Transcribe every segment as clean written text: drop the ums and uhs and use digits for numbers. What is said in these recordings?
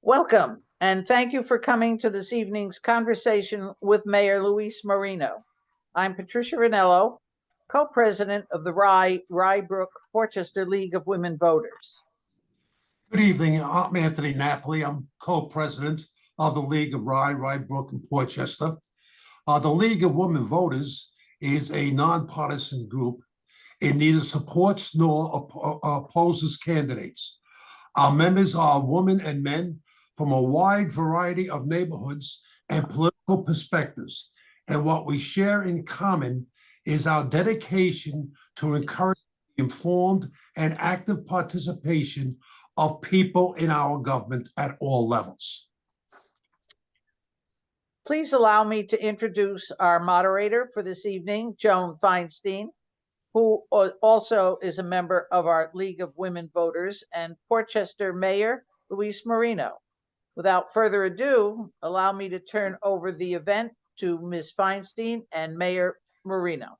Welcome, and thank you for coming to this evening's conversation with Mayor Luis Marino. I'm Patricia Ranello, co-president of the Rye Brook Portchester League of Women Voters. Good evening. I'm Anthony Napoli. I'm co-president of the League of Rye Brook, and Portchester. The League of Women Voters is a nonpartisan group. It neither supports nor opposes candidates. Our members are women and men from a wide variety of neighborhoods and political perspectives. And what we share in common is our dedication to encourage informed and active participation of people in our government at all levels. Please allow me to introduce our moderator for this evening, Joan Feinstein, who also is a member of our League of Women Voters, and Portchester Mayor Luis Marino. Without further ado, allow me to turn over the event to Ms. Feinstein and Mayor Marino.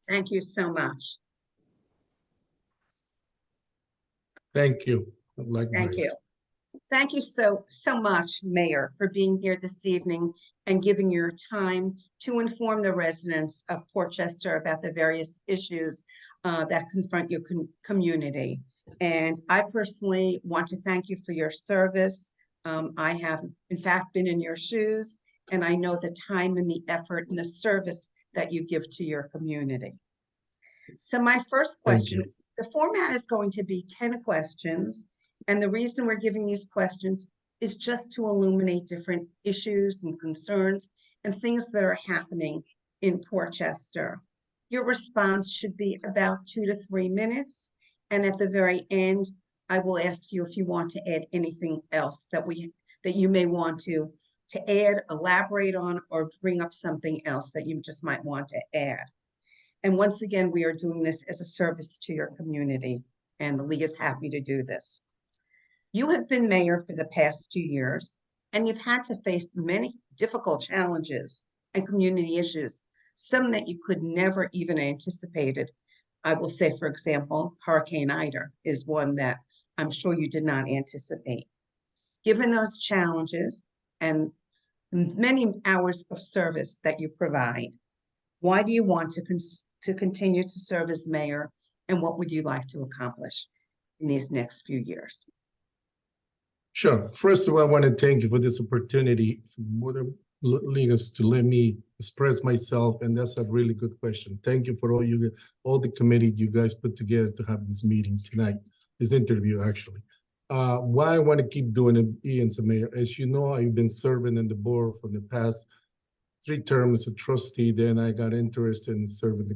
Thank you so much. Thank you. Thank you. Thank you so much, Mayor, for being here this evening and giving your time to inform the residents of Portchester about the various issues that confront your community. And I personally want to thank you for your service. I have, in fact, been in your shoes, and I know the time and the effort and the service that you give to your community. So my first question, the format is going to be 10 questions. And the reason we're giving these questions is just to illuminate different issues and concerns and things that are happening in Portchester. Your response should be about 2 to 3 minutes. And at the very end, I will ask you if you want to add anything else that you may want to add, elaborate on, or bring up something else that you just might want to add. And once again, we are doing this as a service to your community, and the League is happy to do this. You have been mayor for the past 2 years, and you've had to face many difficult challenges and community issues, some that you could never even anticipated. I will say, for example, Hurricane Ida is one that I'm sure you did not anticipate. Given those challenges and many hours of service that you provide, why do you want to continue to serve as mayor, and what would you like to accomplish in these next few years? Sure. First of all, I want to thank you for this opportunity for the leaders to let me express myself, and that's a really good question. Thank you for all the committee you guys put together to have this meeting tonight, this interview actually. Why I want to keep doing it as a mayor, as you know, I've been serving in the board for the past 3 terms as a trustee. Then I got interested in serving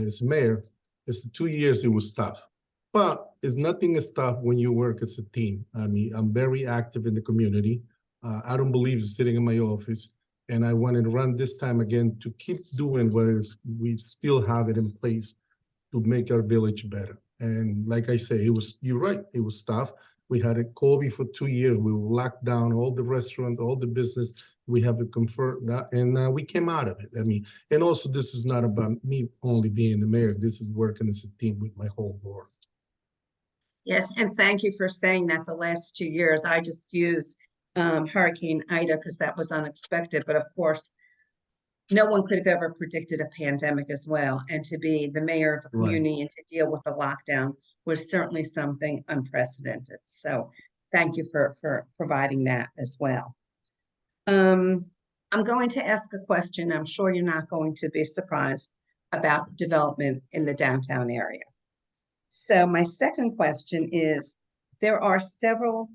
as mayor. It's 2 years, it was tough. But it's nothing is tough when you work as a team. I mean, I'm very active in the community. I don't believe sitting in my office. And I wanted to run this time again to keep doing what we still have it in place to make our village better. And like I say, you're right, it was tough. We had a COVID for 2 years. We locked down all the restaurants, all the business. We have to confirm that, and we came out of it. I mean, and also this is not about me only being the mayor. This is working as a team with my whole board. Yes, and thank you for saying that. The last 2 years, I just used Hurricane Ida because that was unexpected. But of course, no one could have ever predicted a pandemic as well. And to be the mayor of a community and to deal with the lockdown was certainly something unprecedented. So thank you for providing that as well. I'm going to ask a question. I'm sure you're not going to be surprised about development in the downtown area. So my second question is, there are several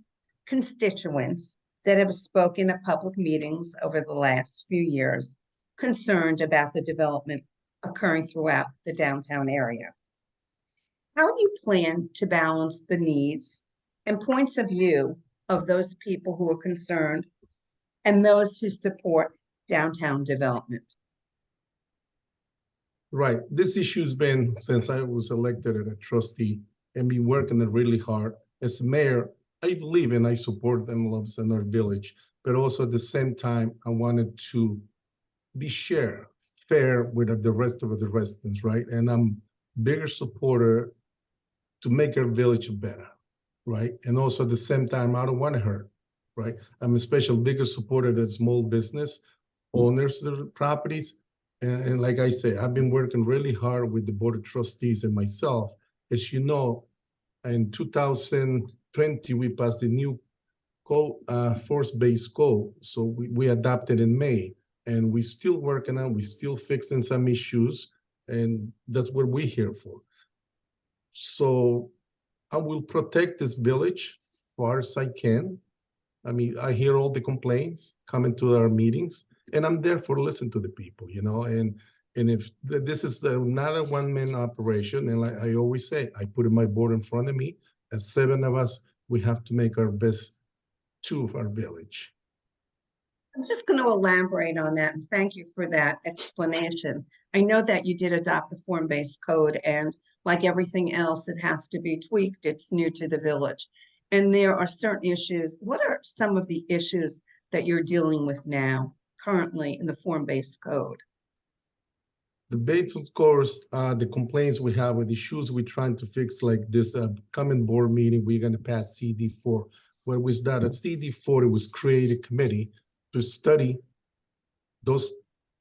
constituents that have spoken at public meetings over the last few years concerned about the development occurring throughout the downtown area. How do you plan to balance the needs and points of view of those people who are concerned and those who support downtown development? Right. This issue's been since I was elected as a trustee and been working it really hard. As mayor, I believe and I support the envelopes in our village, but also at the same time, I wanted to be fair with the rest of the residents, right? And I'm bigger supporter to make our village better. right? And also at the same time, I don't want to hurt, right? I'm a special bigger supporter of small business owners of the properties. And like I say, I've been working really hard with the Board of Trustees and myself. As you know, in 2020, we passed a new force-based code. So we adopted in May, and we still working on, we still fixing some issues, and that's what we're here for. So I will protect this village as far as I can. I mean, I hear all the complaints coming to our meetings, and I'm there for listen to the people, you know, and if this is not a one-man operation, and like I always say, I put my board in front of me, as 7 of us, we have to make our best to our village. I'm just going to elaborate on that, and thank you for that explanation. I know that you did adopt the form-based code, and like everything else, it has to be tweaked. It's new to the village. And there are certain issues. What are some of the issues that you're dealing with now, currently in the form-based code? The basic course, the complaints we have with the issues we're trying to fix, like this coming board meeting, we're going to pass CD4. Where was that? At CD4, it was created committee to study those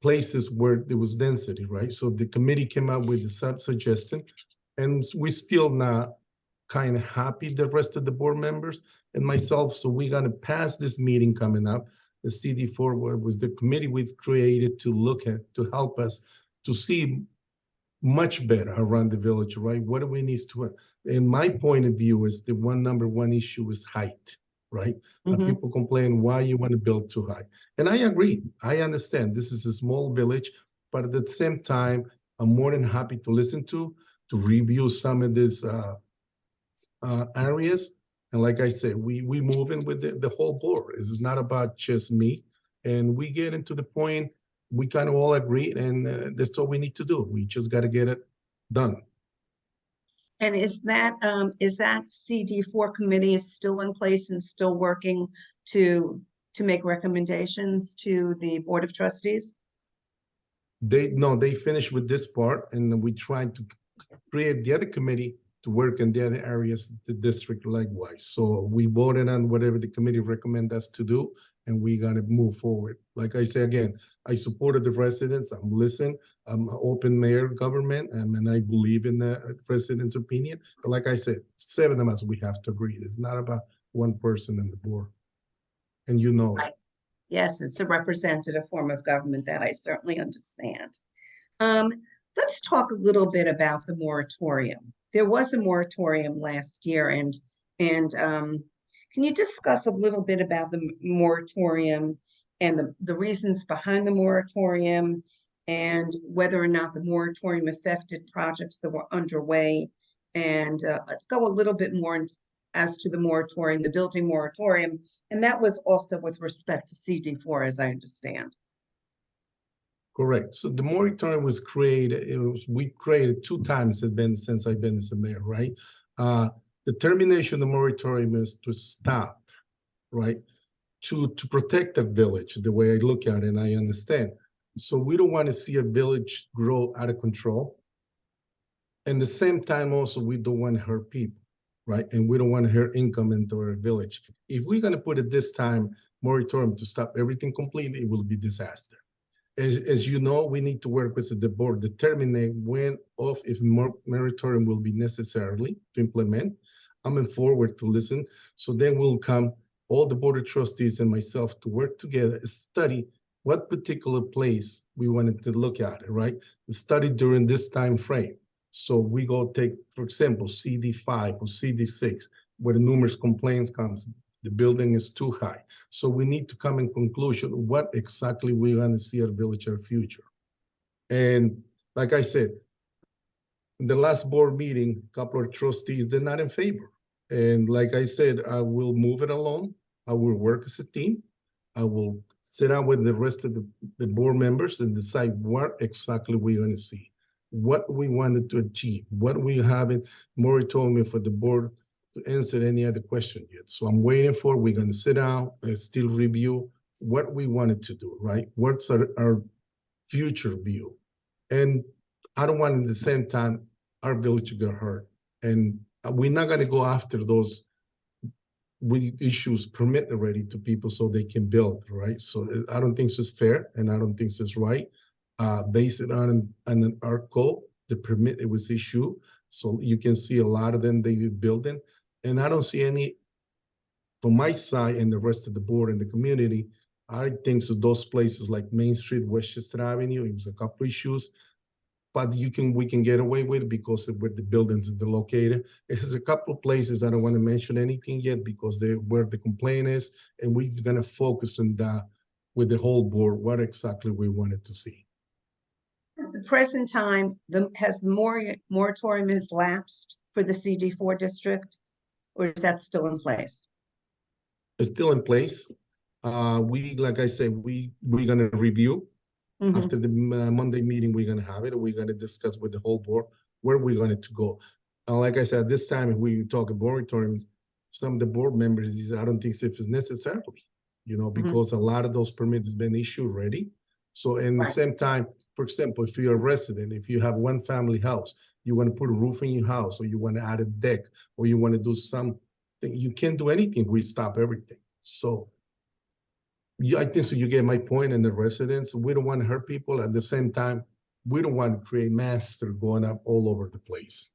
places where there was density, right? So the committee came up with the suggestion, and we're still not kind of happy, the rest of the board members and myself. So we're going to pass this meeting coming up. The CD4 was the committee we've created to look at, to help us to see much better around the village, right? What do we need to, in my point of view, is the number one issue is height, right? People complain why you want to build too high. And I agree, I understand this is a small village, but at the same time, I'm more than happy to listen to review some of these areas. And like I said, we move in with the whole board. It's not about just me. And we get into the point, we kind of all agree, and that's all we need to do. We just got to get it done. And is that CD4 committee is still in place and still working to make recommendations to the Board of Trustees? They finished with this part, and we tried to create the other committee to work in the other areas, the district likewise. So we voted on whatever the committee recommend us to do, and we're gonna move forward. Like I say again, I supported the residents. I'm listening. I'm an open mayor government, and I believe in the residents' opinion. But like I said, 7 of us, we have to agree. It's not about one person in the board, and you know. Right. Yes, it's a representative form of government that I certainly understand. Let's talk a little bit about the moratorium. There was a moratorium last year, and can you discuss a little bit about the moratorium and the reasons behind the moratorium, and whether or not the moratorium affected projects that were underway, and go a little bit more as to the moratorium, the building moratorium, and that was also with respect to CD4, as I understand. Correct. So the moratorium was created, we created 2 times since I've been as a mayor, right? The termination of the moratorium is to stop, right? To protect the village, the way I look at it and I understand. So we don't want to see a village grow out of control. And the same time also, we don't want to hurt people, right? And we don't want to hurt income into our village. If we're going to put it this time, moratorium to stop everything completely, it will be disaster. As you know, we need to work with the board, determine when or if moratorium will be necessarily to implement. I'm in forward to listen. So then we'll come, all the board of trustees and myself, to work together, study what particular place we wanted to look at it, right? Study during this time frame. So we go take, for example, CD5 or CD6, where the numerous complaints comes. The building is too high. So we need to come in conclusion what exactly we want to see our village, our future. And like I said, in the last board meeting, a couple of trustees, they're not in favor. And like I said, I will move it along. I will work as a team. I will sit down with the rest of the board members and decide what exactly we're going to see, what we wanted to achieve, what we have in moratorium for the board to answer any other question yet. So I'm waiting for, we're going to sit down and still review what we wanted to do, right? What's our future view? And I don't want at the same time our village to get hurt. And we're not going to go after those we issues permit already to people so they can build, right? So I don't think it's fair, and I don't think it's right. Based it on an ARCO, the permit it was issued, so you can see a lot of them they be building, and I don't see any from my side and the rest of the board and the community. I think so those places like Main Street, Westchester Avenue, it was a couple issues, but we can get away with it because of where the buildings are located. There's a couple of places I don't want to mention anything yet because they're where the complaint is, and we're gonna focus on that with the whole board, what exactly we wanted to see. At the present time, has the moratorium has lapsed for the CD4 district, or is that still in place? It's still in place. Like I said, we're gonna review. Mhm. After the Monday meeting, we're gonna have it. We're gonna discuss with the whole board where we're going to go. Like I said, this time, if we talk about moratoriums, some of the board members, I don't think if it's necessary, because a lot of those permits have been issued already. So in the Right. same time, for example, if you're a resident, if you have one family house, you want to put a roof in your house, or you want to add a deck, or you want to do something, you can't do anything. We stop everything. So I think so. You get my point. In the residents, we don't want to hurt people. At the same time, we don't want to create mass that are going up all over the place.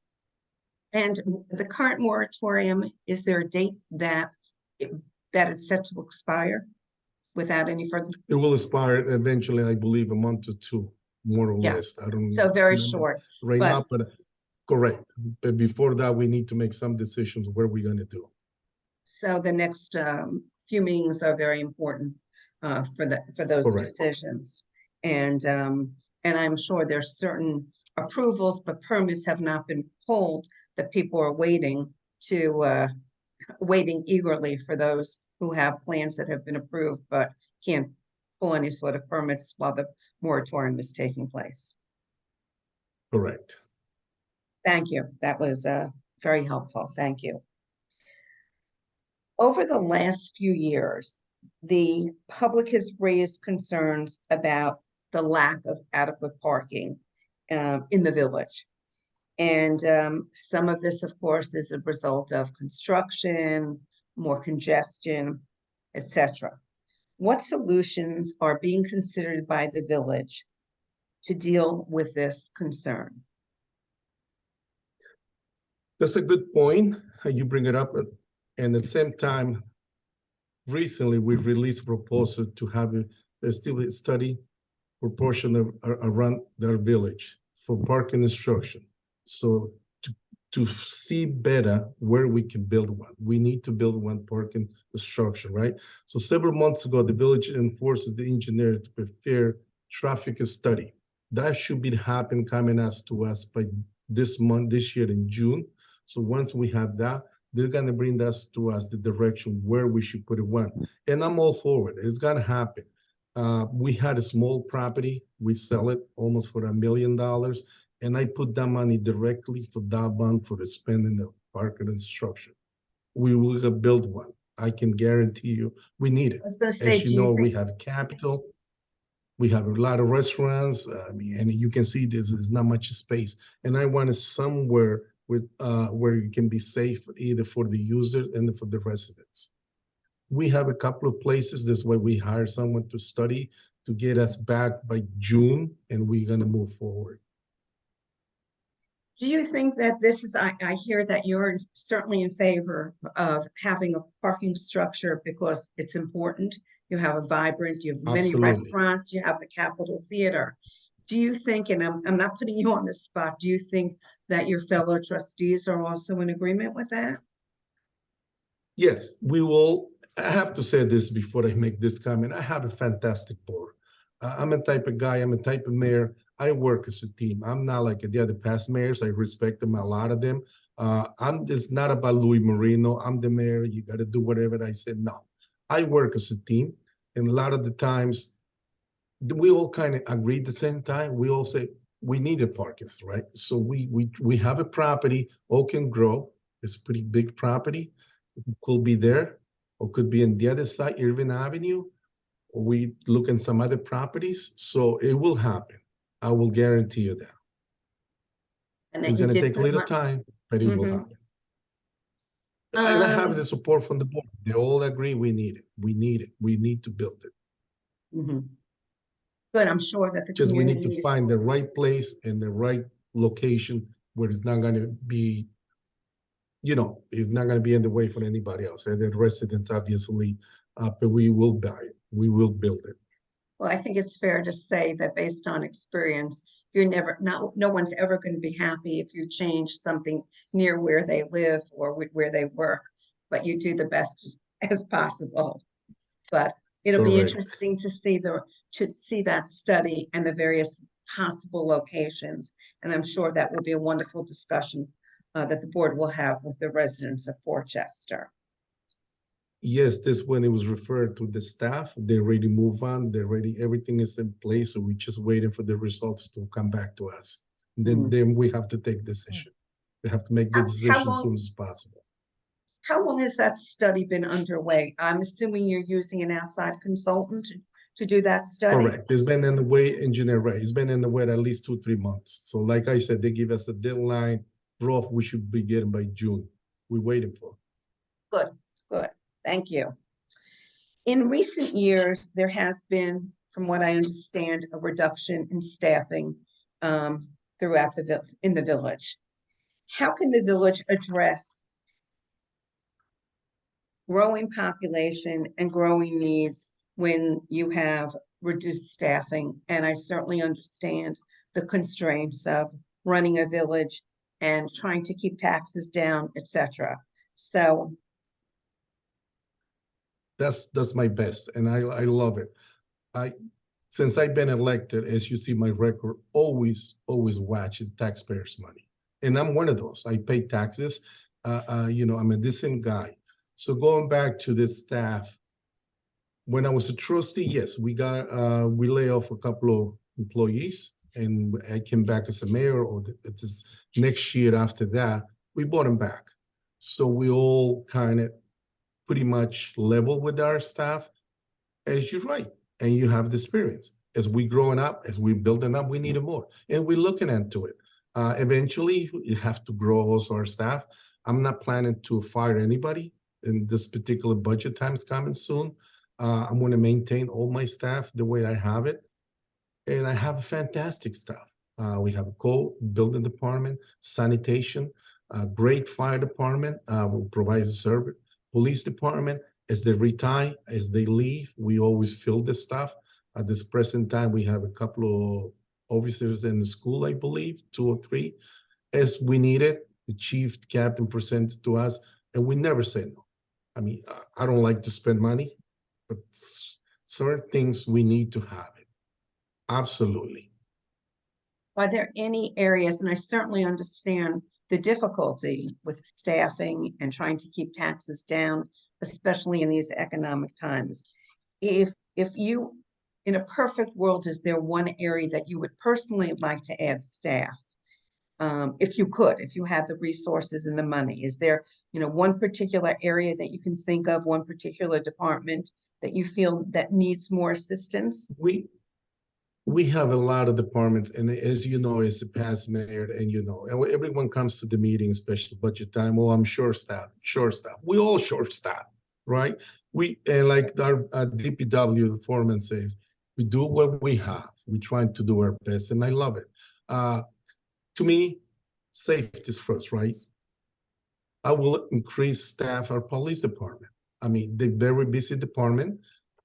And the current moratorium, is there a date that is set to expire without any further? It will expire eventually, I believe, a month or two, more or Yeah. less. I don't So very remember short. right but- now, but correct. But before that, we need to make some decisions where we're going to do. So the next few meetings are very important for those Correct. decisions. And I'm sure there's certain approvals, but permits have not been pulled that people are waiting eagerly for those who have plans that have been approved but can't pull any sort of permits while the moratorium is taking place. Correct. Thank you. That was very helpful. Thank you. Over the last few years, the public has raised concerns about the lack of adequate parking in the village. And some of this, of course, is a result of construction, more congestion, etc. What solutions are being considered by the village to deal with this concern? That's a good point. You bring it up. And at the same time, recently we've released a proposal to have a study proportion of around their village for parking instruction. So to see better where we can build one, we need to build one parking structure, right? So several months ago, the village enforced the engineer to prepare traffic study. That should be happen coming to us by this year in June. So once we have that, they're gonna bring us the direction where we should put it one. And I'm all for it. It's gonna happen. We had a small property. We sell it almost for $1 million. And I put that money directly for that bond for the spending of parking instruction. We will build one. I can guarantee you we need it. I was going to say, As you know, we have capital. We have a lot of restaurants. And you can see there's not much space. And I want it somewhere with where it can be safe either for the user and for the residents. We have a couple of places. That's why we hire someone to study to get us back by June, and we're gonna move forward. Do you think that this is, I hear that you're certainly in favor of having a parking structure because it's important. You have a vibrant, you have many Absolutely. restaurants, you have the Capitol Theater. Do you think, and I'm not putting you on the spot, do you think that your fellow trustees are also in agreement with that? Yes, we will. I have to say this before I make this comment. I have a fantastic board. I'm a type of guy, I'm a type of mayor. I work as a team. I'm not like the other past mayors. I respect them, a lot of them. It's not about Louis Marino. I'm the mayor. You got to do whatever I said. No, I work as a team. And a lot of the times, we all kind of agree at the same time. We all say we need a parking, right? So we have a property, all can grow. It's a pretty big property. It could be there, or could be on the other side, Irving Avenue. Or we look at some other properties. So it will happen. I will guarantee you that. And that It's you going to did take a put little mon- time, but it will Mhm. happen. And I have the support from the board. They all agree we need it. We need it. We need to build it. Mhm. Good, I'm sure that the Just we need to community is. find the right place and the right location where it's not gonna be, it's not gonna be in the way for anybody else. And the residents, obviously, but we will buy it. We will build it. Well, I think it's fair to say that based on experience, no one's ever going to be happy if you change something near where they live or where they work, but you do the best as possible. But it'll be Correct. interesting to see that study and the various possible locations. And I'm sure that will be a wonderful discussion that the board will have with the residents of Portchester. Yes, this when it was referred to the staff, they already move on, everything is in place, so we're just waiting for the results to come back to us. Then we have to take decision. We have to make the How decision as long- soon as possible. How long has that study been underway? I'm assuming you're using an outside consultant to do that study? Correct. It's been in the way, engineer, right? It's been in the way at least 2-3 months. So like I said, they give us a deadline, rough, we should be getting by June. We're waiting for. Good, good. Thank you. In recent years, there has been, from what I understand, a reduction in staffing throughout in the village. How can the village address growing population and growing needs when you have reduced staffing? And I certainly understand the constraints of running a village and trying to keep taxes down, etc. So That's my best, and I love it. Since I've been elected, as you see my record, always watches taxpayers' money, and I'm one of those. I pay taxes. I'm a decent guy. So going back to the staff, when I was a trustee, yes, we lay off a couple of employees, and I came back as a mayor, or this next year after that, we brought them back. So we all kind of pretty much level with our staff, as you're right, and you have the experience. As we growing up, as we building up, we need more, and we're looking into it. Eventually, you have to grow also our staff. I'm not planning to fire anybody in this particular budget time is coming soon. I'm going to maintain all my staff the way I have it, and I have a fantastic staff. We have a building department, sanitation, a great fire department. We provide service. Police department, as they retire, as they leave, we always fill the staff. At this present time, we have a couple of officers in the school, I believe, 2 or 3. As we need it, the chief captain presents to us, and we never say no. I mean, I don't like to spend money, but certain things we need to have it. Absolutely. are there any areas, and I certainly understand the difficulty with staffing and trying to keep taxes down, especially in these economic times. If you, in a perfect world, is there one area that you would personally like to add staff? If you had the resources and the money, is there, one particular area that you can think of, one particular department that you feel that needs more assistance? We have a lot of departments, and as you know, as a past mayor, and everyone comes to the meeting, especially budget time. Oh, I'm short staff. We all short staff, right? And like our DPW foreman says, we do what we have. We try to do our best, and I love it. To me, safety is first, right? I will increase staff our police department. I mean, they're very busy department.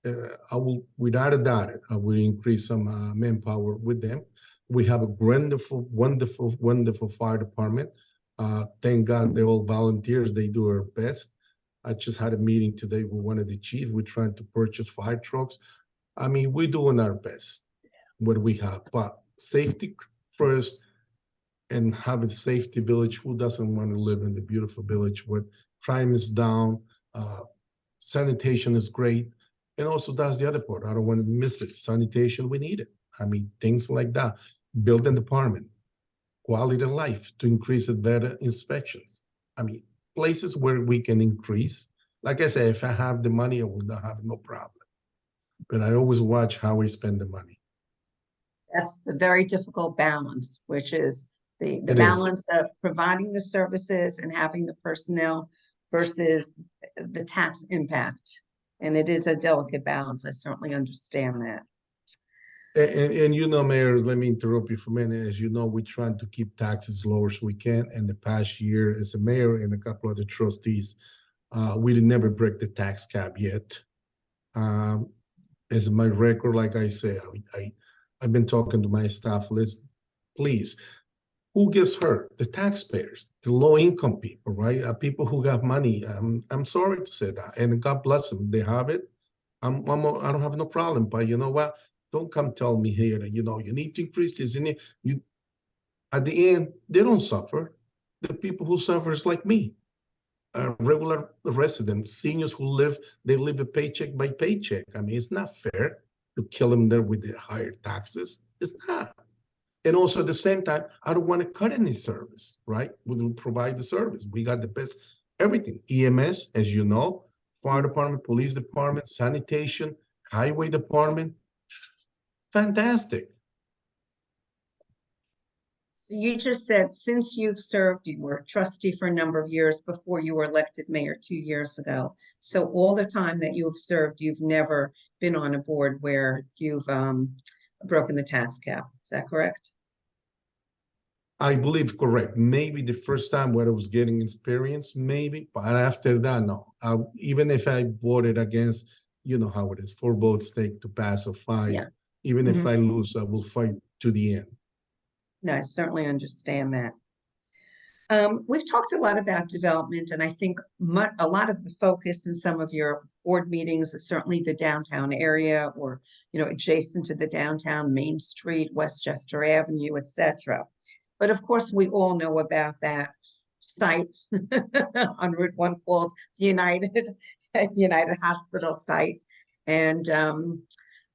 I will, without a doubt, I will increase some manpower with them. We have a wonderful fire department. Thank God they're all volunteers. They do their best. I just had a meeting today with one of the chiefs. We're trying to purchase fire trucks. I mean, we're doing our best, what we have. But safety first, and have a safety village. Who doesn't want to live in the beautiful village where crime is down, sanitation is great, and also that's the other part. I don't want to miss it. Sanitation, we need it. I mean, things like that. Building department, quality of life to increase it, better inspections. I mean, places where we can increase. Like I say, if I have the money, I will not have no problem. But I always watch how we spend the money. That's the very difficult balance, which is the It is. balance of providing the services and having the personnel versus the tax impact. And it is a delicate balance. I certainly understand that. And you know, Mayor, let me interrupt you for a minute. As you know, we're trying to keep taxes low as we can. And the past year, as a mayor and a couple of the trustees, we did never break the tax cap yet. As my record, like I say, I've been talking to my staff. Please, who gets hurt? The taxpayers, the low-income people, right? People who got money. I'm sorry to say that, and God bless them. They have it. I don't have no problem. But you know what? Don't come tell me here that, you know, you need to increase this. And you, at the end, they don't suffer. The people who suffer is like me, regular residents, seniors who live a paycheck by paycheck. I mean, it's not fair to kill them there with the higher taxes. It's not. And also at the same time, I don't want to cut any service, right? We will provide the service. We got the best, everything. EMS, as you know, fire department, police department, sanitation, highway department. Fantastic. So you just said, since you've served, you were a trustee for a number of years before you were elected mayor 2 years ago. So all the time that you've served, you've never been on a board where you've broken the tax cap. Is that correct? I believe correct. Maybe the first time when I was getting experience, maybe, but after that, no. Even if I voted against, you know how it is, 4 votes take to pass of 5. Yeah. Even if I lose, I will fight to the end. No, I certainly understand that. We've talked a lot about development, and I think a lot of the focus in some of your board meetings is certainly the downtown area, or, you know, adjacent to the downtown, Main Street, Westchester Avenue, etc. But of course, we all know about that site on Route 1 called United Hospital site. And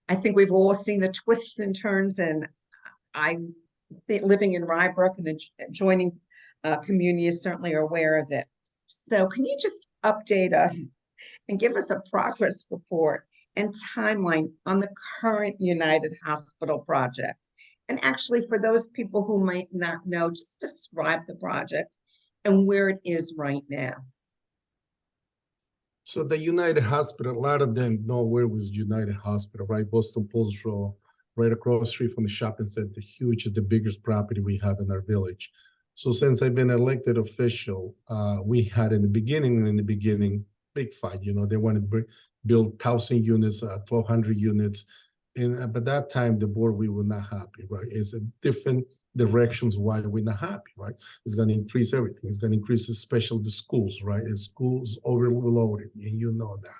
I think we've all seen the twists and turns, and living in Rybrook and the adjoining communities certainly are aware of it. So can you just update us and give us a progress report and timeline on the current United Hospital project? And actually, for those people who might not know, just describe the project and where it is right now. So the United Hospital, a lot of them know where was United Hospital, right? Boston Post Road, right across the street from the shopping center. Huge, is the biggest property we have in our village. So since I've been elected official, we had in the beginning, big fight. You know, they want to build 1,000 units, 1,200 units. And by that time, the board, we were not happy, right? It's a different directions why we're not happy, right? It's going to increase everything. It's going to increase especially the schools, right? And schools overloaded, and you know that.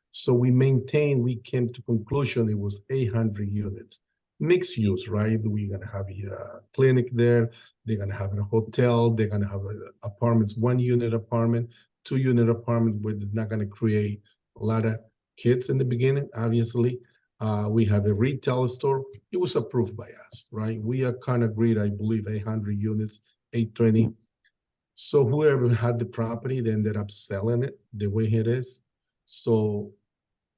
So we came to conclusion it was 800 units. Mixed use, right? We're going to have a clinic there. They're going to have a hotel. They're going to have apartments, 1-unit apartment, 2-unit apartments, where it's not going to create a lot of kids in the beginning, obviously. We have a retail store. It was approved by us, right? We are kind of agreed, I believe, 800 units, 820. So whoever had the property, they ended up selling it the way it is. So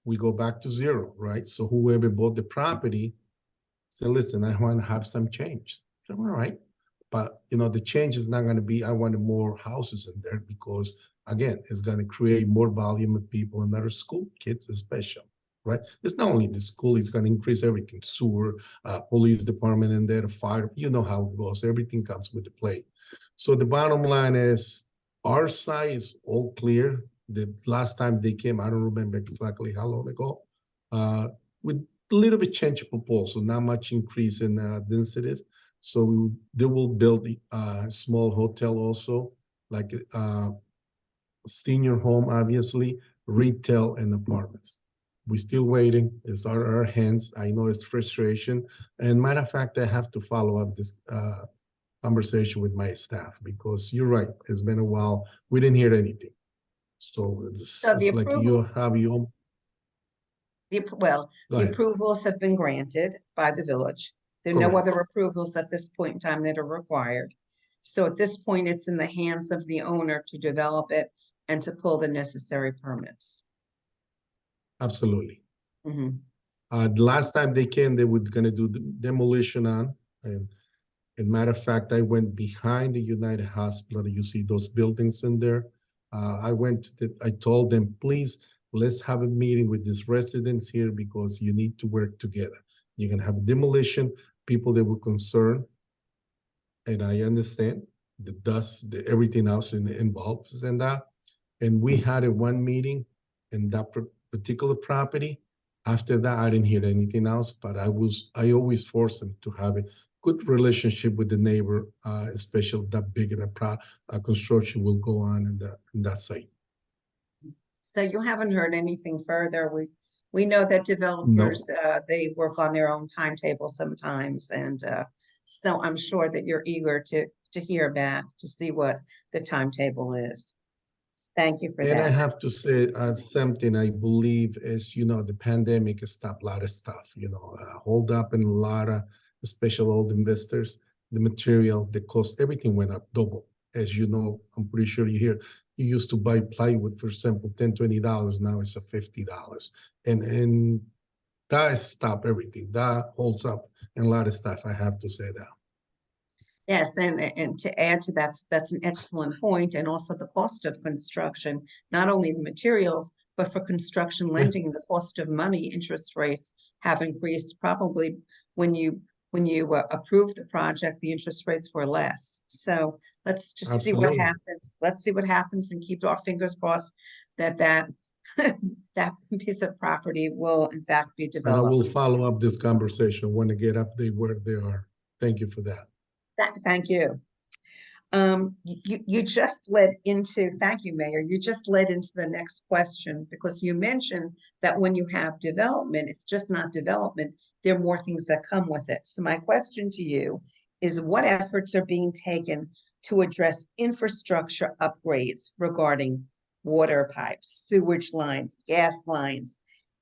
we go back to zero, right? So whoever bought the property said, listen, I want to have some change. So, all right. But, you know, the change is not going to be, I wanted more houses in there because, again, it's going to create more volume of people in our school, kids especially, right? It's not only the school, it's going to increase everything, sewer, police department in there, fire, you know how it goes. Everything comes with the plate. So the bottom line is our side is all clear. The last time they came, I don't remember exactly how long ago, with a little bit change of proposal, not much increase in density. So they will build a small hotel also, like a senior home, obviously, retail and apartments. We're still waiting. It's our hands. I know it's frustration. And matter of fact, I have to follow up this conversation with my staff because you're right. It's been a while. We didn't hear anything. So it's like you have your own. The approvals have been granted by the village. There are no Correct. other approvals at this point in time that are required. So at this point, it's in the hands of the owner to develop it and to pull the necessary permits. Absolutely. Mhm. The last time they came, they were going to do the demolition on. And matter of fact, I went behind the United Hospital. You see those buildings in there. I told them, please, let's have a meeting with these residents here because you need to work together. You're gonna have demolition, people that were concerned, and I understand the dust, everything else involved in that. And we had a one meeting in that particular property. After that, I didn't hear anything else, but I always force them to have a good relationship with the neighbor, especially that bigger construction will go on in that site. So you haven't heard anything further. We know that developers, they work on their own timetable sometimes, and so I'm sure that you're eager to hear back, to see what the timetable is. Thank you for And I that. have to say something I believe is, the pandemic has stopped a lot of stuff, hold up in a lot of, especially old investors, the material, the cost, everything went up double. As you know, I'm pretty sure you used to buy plywood, for example, $10, $20, now it's a $50. And that has stopped everything. That holds up in a lot of stuff, I have to say that. Yes, and to add to that, that's an excellent point, and also the cost of construction, not only the materials, but for construction lending, the cost of money, interest rates have increased. Probably when you approved the project, the interest rates were less. So let's just see what Absolutely. happens. Let's see what happens and keep our fingers crossed that that piece of property will in fact be And I will developed. follow up this conversation when I get update where they are. Thank you for that. Thank you. You just led into, thank you, Mayor, you just led into the next question, because you mentioned that when you have development, it's just not development, there are more things that come with it. So my question to you is, what efforts are being taken to address infrastructure upgrades regarding water pipes, sewage lines, gas lines,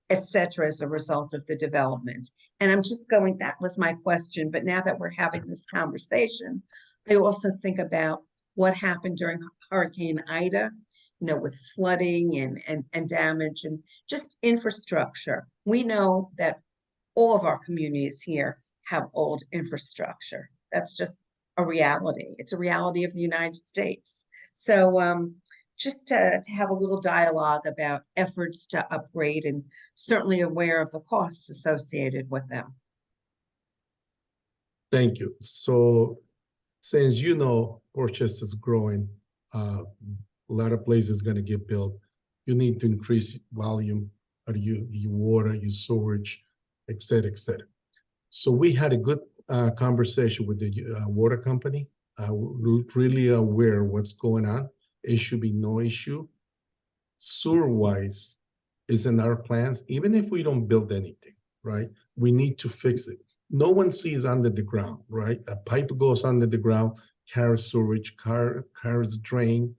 etc., as a result of the development? And that was my question, but now that we're having this conversation, I also think about what happened during Hurricane Ida, with flooding and damage and just infrastructure. We know that all of our communities here have old infrastructure. That's just a reality. It's a reality of the United States. So just to have a little dialogue about efforts to upgrade, and certainly aware of the costs associated with them. Thank you. So since Portchester is growing, a lot of places going to get built. You need to increase volume of your water, your storage, et cetera, et cetera. So we had a good conversation with the water company. We're really aware of what's going on. It should be no issue. Sewer-wise is in our plans, even if we don't build anything, right? We need to fix it. No one sees under the ground, right? A pipe goes under the ground, carries sewage, carries drain.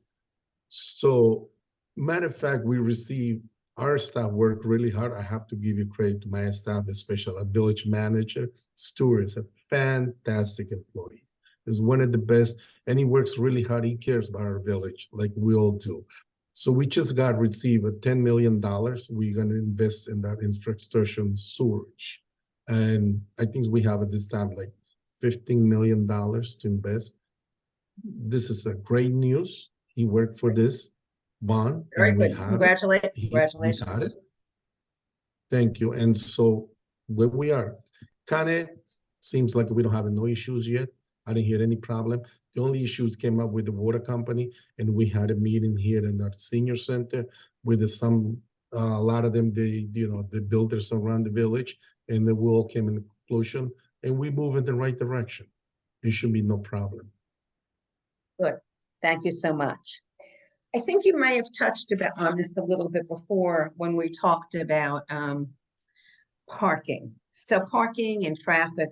So, matter of fact, our staff worked really hard. I have to give you credit to my staff, especially a village manager. Stuart is a fantastic employee. He's one of the best, and he works really hard. He cares about our village, like we all do. So we just received $10 million. We're going to invest in that infrastructure and storage. And I think we have at this time like $15 million to invest. This is a great news. He worked for this bond. Very and good. We have Congratulations. We Congratulations. got it. Thank you. And so where we are, kind of seems like we don't have no issues yet. I didn't hear any problem. The only issues came up with the water company, and we had a meeting here in our senior center with a lot of them, the builders around the village, and we all came in the conclusion, and we move in the right direction. It should be no problem. Good. Thank you so much. I think you may have touched on this a little bit before when we talked about parking. So parking and traffic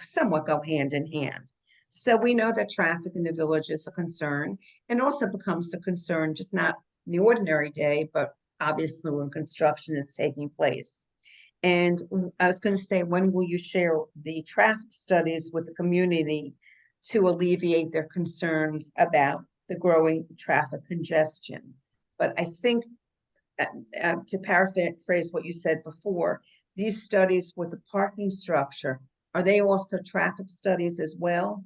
somewhat go hand in hand. So we know that traffic in the village is a concern, and also becomes a concern just not in the ordinary day, but obviously when construction is taking place. And I was going to say, when will you share the traffic studies with the community to alleviate their concerns about the growing traffic congestion? But I think, to paraphrase what you said before, these studies with the parking structure, are they also traffic studies as well?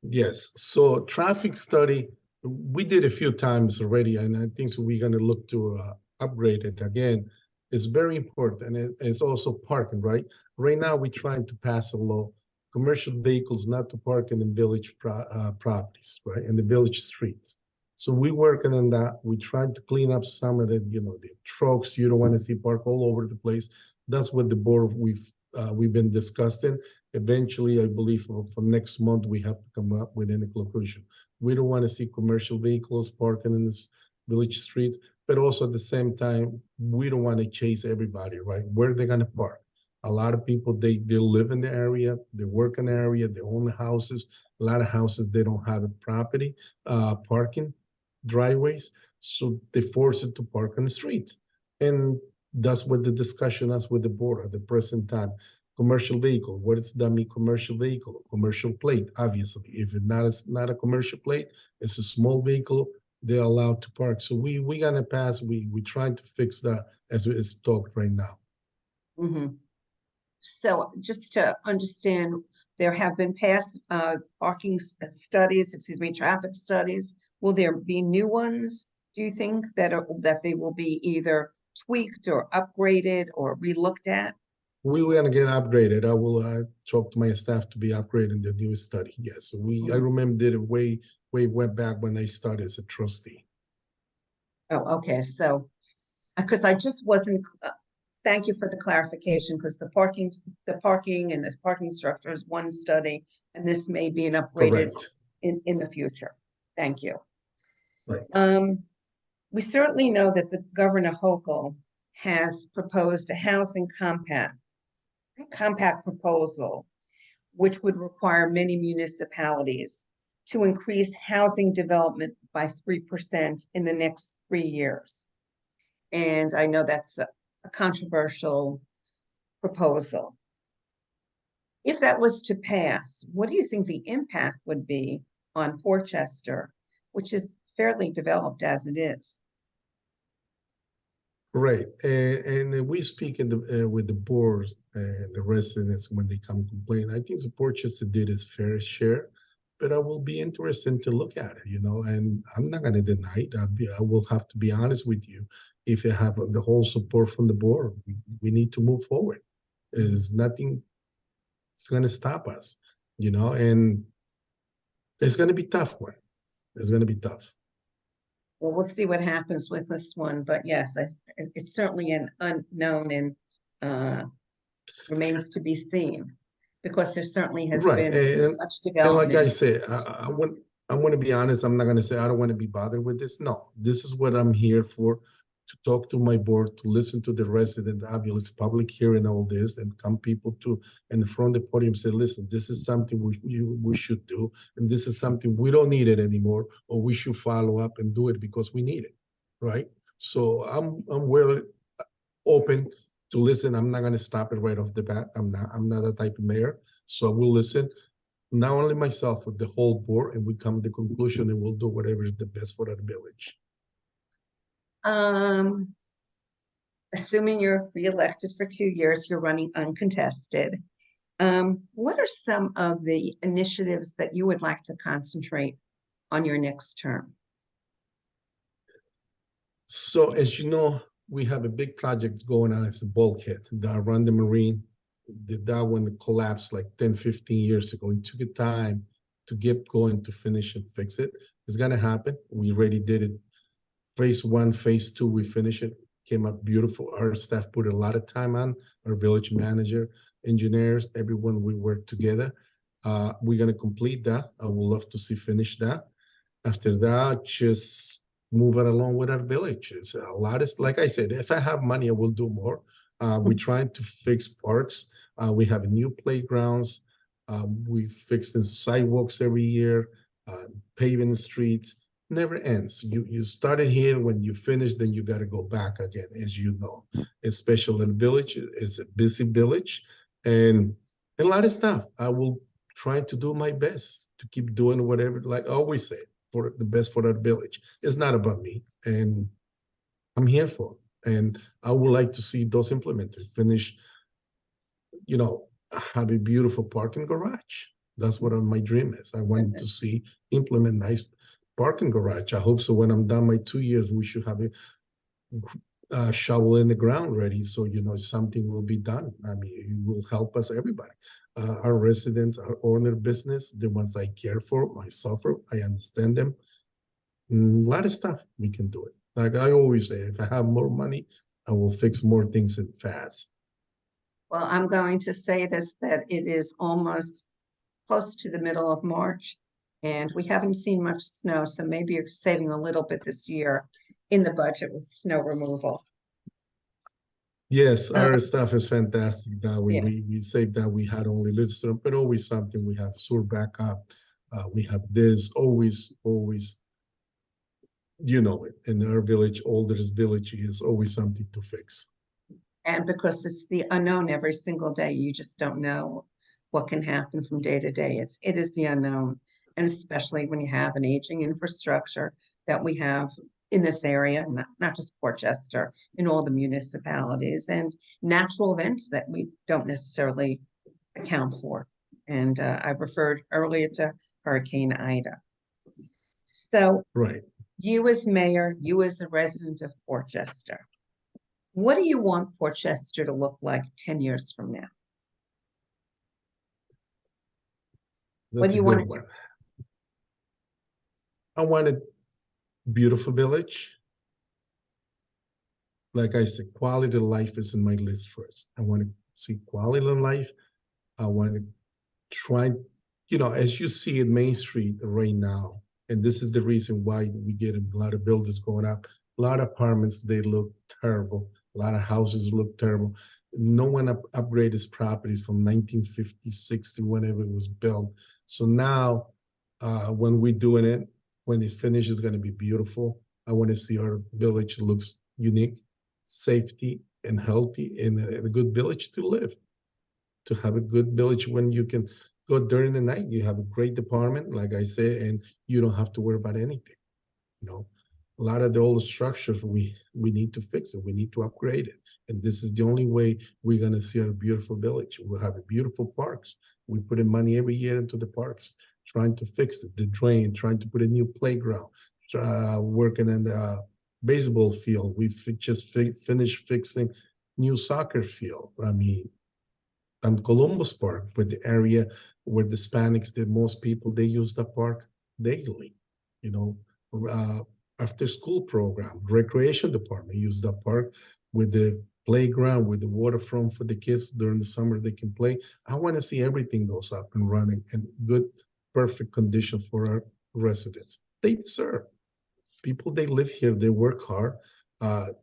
Yes. So traffic study we did a few times already, and I think so we're gonna look to upgrade it again. It's very important, and it's also parking, right? Right now, we're trying to pass a law, commercial vehicles not to park in the village properties, right, in the village streets. So we're working on that. We tried to clean up some of the, the trucks you don't want to see park all over the place. That's what the board we've been discussing. Eventually, I believe for next month, we have to come up with a conclusion. We don't want to see commercial vehicles parking in this village streets, but also at the same time, we don't want to chase everybody, right? Where they're gonna park. A lot of people, they live in the area, they work in the area, they own the houses. A lot of houses, they don't have a property, parking driveways, so they force it to park on the street. And that's what the discussion is with the board at the present time. Commercial vehicle, what does that mean, commercial vehicle? Commercial plate, obviously. If it's not a commercial plate, it's a small vehicle, they're allowed to park. So we gonna pass, we trying to fix that as it's talked right now. Mhm. So just to understand, there have been past parking studies, traffic studies. Will there be new ones, do you think, that they will be either tweaked or upgraded or relooked at? We gonna get upgraded. I will talk to my staff to be upgraded the newest study. Yes, I remember did it way back when I started as a trustee. Oh, okay, so, because I just wasn't, thank you for the clarification, because the parking and the parking structure is one study, and this may be an upgraded Correct. in the future. Thank you. Right. We certainly know that the Governor Hochul has proposed a housing compact proposal, which would require many municipalities to increase housing development by 3% in the next 3 years. And I know that's a controversial proposal. If that was to pass, what do you think the impact would be on Portchester, which is fairly developed as it is? Right, and we speak with the boards and the residents when they come complain. I think the Portchester did its fair share, but I will be interested to look at it, and I'm not going to deny it. I will have to be honest with you. If you have the whole support from the board, we need to move forward. There's nothing that's going to stop us, and it's going to be tough one. It's going to be tough. Well, we'll see what happens with this one, but yes, it's certainly an unknown and remains to be seen, because there certainly has Right, been much and like I development. said, I want to be honest. I'm not going to say I don't want to be bothered with this. No, this is what I'm here for, to talk to my board, to listen to the residents. Obviously, it's public hearing all this, and come people to in the front of the podium say, listen, this is something we should do, and this is something we don't need it anymore, or we should follow up and do it because we need it, right? So I'm well open to listen. I'm not going to stop it right off the bat. I'm not that type of mayor, so I will listen. Not only myself, but the whole board, and we come to the conclusion, and we'll do whatever is the best for our village. Assuming you're reelected for 2 years, you're running uncontested. What are some of the initiatives that you would like to concentrate on your next term? So as you know, we have a big project going on. It's a bulkhead that around the marine. That one collapsed like 10, 15 years ago. It took a time to get going to finish and fix it. It's gonna happen. We already did it. Phase 1, phase 2, we finished it. Came up beautiful. Our staff put a lot of time on, our village manager, engineers, everyone, we worked together. We're gonna complete that. I would love to see finish that. After that, just move it along with our village. It's a lot of, like I said, if I have money, I will do more. We're trying to fix parks. We have new playgrounds. We fix the sidewalks every year, paving the streets. Never ends. You started here, when you finish, then you got to go back again, as you know. Especially in village, it's a busy village, and a lot of stuff. I will try to do my best to keep doing whatever, like I always say, for the best for our village. It's not about me, and I'm here for it. And I would like to see those implemented, finish, have a beautiful parking garage. That's what my dream is. I want to see implement nice parking garage. I hope so. When I'm done my 2 years, we should have a shovel in the ground ready. So, something will be done. I mean, it will help us, everybody. Our residents, our owner business, the ones I care for, I suffer, I understand them. A lot of stuff we can do it. Like I always say, if I have more money, I will fix more things and fast. Well, I'm going to say this, that it is almost close to the middle of March, and we haven't seen much snow, so maybe you're saving a little bit this year in the budget with snow removal. Yes, our staff is fantastic. Yeah. We saved that. We had only little, but always something. We have sewer backup. We have this always. It in our village, oldest village, is always something to fix. And because it's the unknown every single day, you just don't know what can happen from day to day. It is the unknown. And especially when you have an aging infrastructure that we have in this area, not just Portchester, in all the municipalities, and natural events that we don't necessarily account for. And I referred earlier to Hurricane Ida. So Right. you as mayor, you as a resident of Portchester, what do you want Portchester to look like 10 years from now? What That's do a you want good it to? one. I want a beautiful village. Like I said, quality of life is in my list first. I want to see quality of life. I want to try, as you see in Main Street right now, and this is the reason why we get a lot of buildings going up. A lot of apartments, they look terrible. A lot of houses look terrible. No one upgraded his properties from 1950, 60, whenever it was built. So now, when we're doing it, when it finishes, it's going to be beautiful. I want to see our village looks unique, safety and healthy, and a good village to live. To have a good village when you can go during the night, you have a great department, like I say, and you don't have to worry about anything. A lot of the old structures, we need to fix it. We need to upgrade it. And this is the only way we're going to see our beautiful village. We'll have beautiful parks. We put in money every year into the parks, trying to fix it, the drain, trying to put a new playground, working in the baseball field. We just finished fixing new soccer field. I mean, Columbus Park, with the area where the Hispanics, the most people, they use the park daily. After school program, recreation department use the park with the playground, with the waterfront for the kids during the summer they can play. I want to see everything goes up and running in good, perfect condition for our residents. They deserve. People, they live here, they work hard. And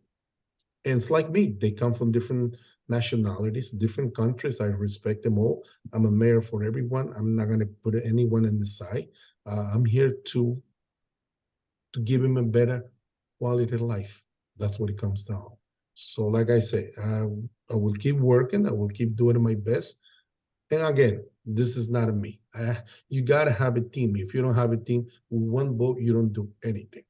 it's like me, they come from different nationalities, different countries. I respect them all. I'm a mayor for everyone. I'm not going to put anyone in the side. I'm here to give him a better quality of life. That's what it comes down. So like I say, I will keep working. I will keep doing my best. And again, this is not a me. You got to have a team. If you don't have a team, with one vote, you don't do anything.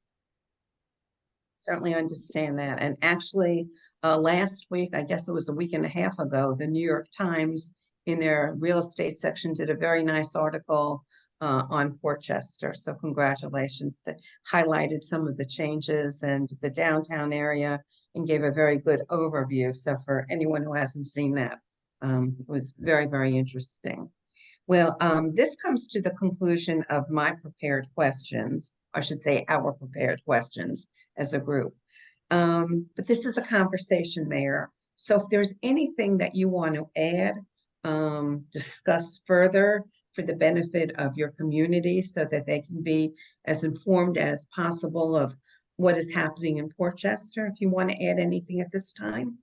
Certainly understand that. And actually, last week, I guess it was a week and a half ago, the New York Times in their real estate section did a very nice article on Portchester. So congratulations, to highlighted some of the changes and the downtown area and gave a very good overview. So for anyone who hasn't seen that, it was very, very interesting. Well, this comes to the conclusion of my prepared questions. I should say our prepared questions as a group. But this is a conversation, Mayor. So if there's anything that you want to add, discuss further for the benefit of your community so that they can be as informed as possible of what is happening in Portchester, if you want to add anything at this time.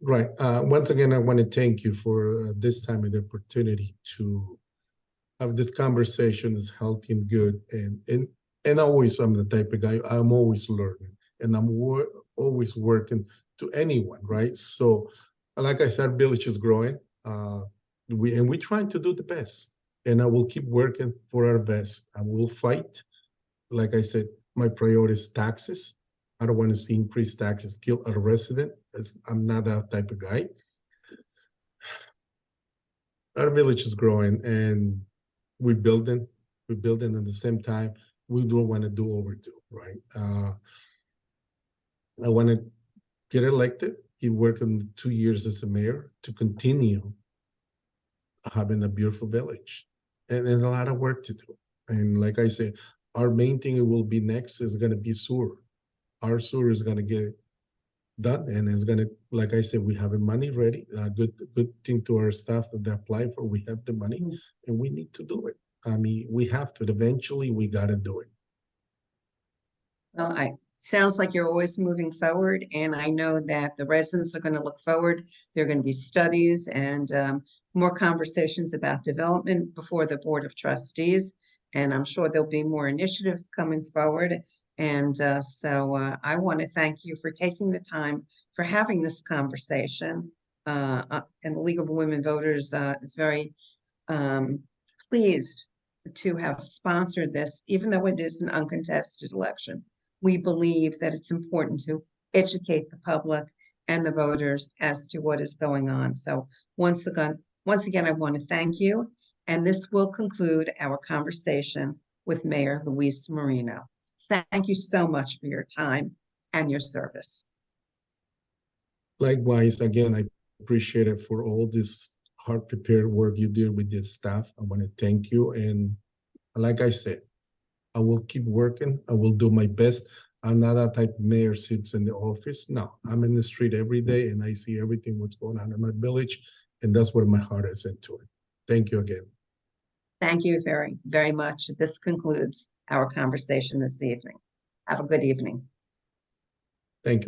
Right. Once again, I want to thank you for this time and the opportunity to have this conversation is healthy and good. And always, I'm the type of guy, I'm always learning, and I'm always working to anyone, right? So, like I said, village is growing. We're trying to do the best, and I will keep working for our best. I will fight. Like I said, my priority is taxes. I don't want to see increased taxes kill a resident. I'm not that type of guy. Our village is growing, and we're building. rebuild, and at the same time, we don't want to do overdo, right? I want to get elected, keep working 2 years as a mayor to continue having a beautiful village. And there's a lot of work to do. And like I said, our main thing will be next is going to be sewer. Our sewer is going to get done, and it's going to, like I said, we have the money ready. Good thing to our staff that they apply for. We have the money, and we need to do it. I mean, we have to. Eventually, we got to do it. Well, sounds like you're always moving forward, and I know that the residents are going to look forward. There are going to be studies and more conversations about development before the Board of Trustees, and I'm sure there'll be more initiatives coming forward. And so I want to thank you for taking the time for having this conversation. And the League of Women Voters is very pleased to have sponsored this, even though it is an uncontested election. We believe that it's important to educate the public and the voters as to what is going on. So once again, I want to thank you. And this will conclude our conversation with Mayor Luis Marino. Thank you so much for your time and your service. Likewise, again, I appreciate it for all this hard prepared work you did with this staff. I want to thank you. And like I said, I will keep working. I will do my best. I'm not that type of mayor sits in the office. No, I'm in the street every day and I see everything what's going on in my village. And that's where my heart is into it. Thank you again. Thank you very, very much. This concludes our conversation this evening. Have a good evening. Thank you.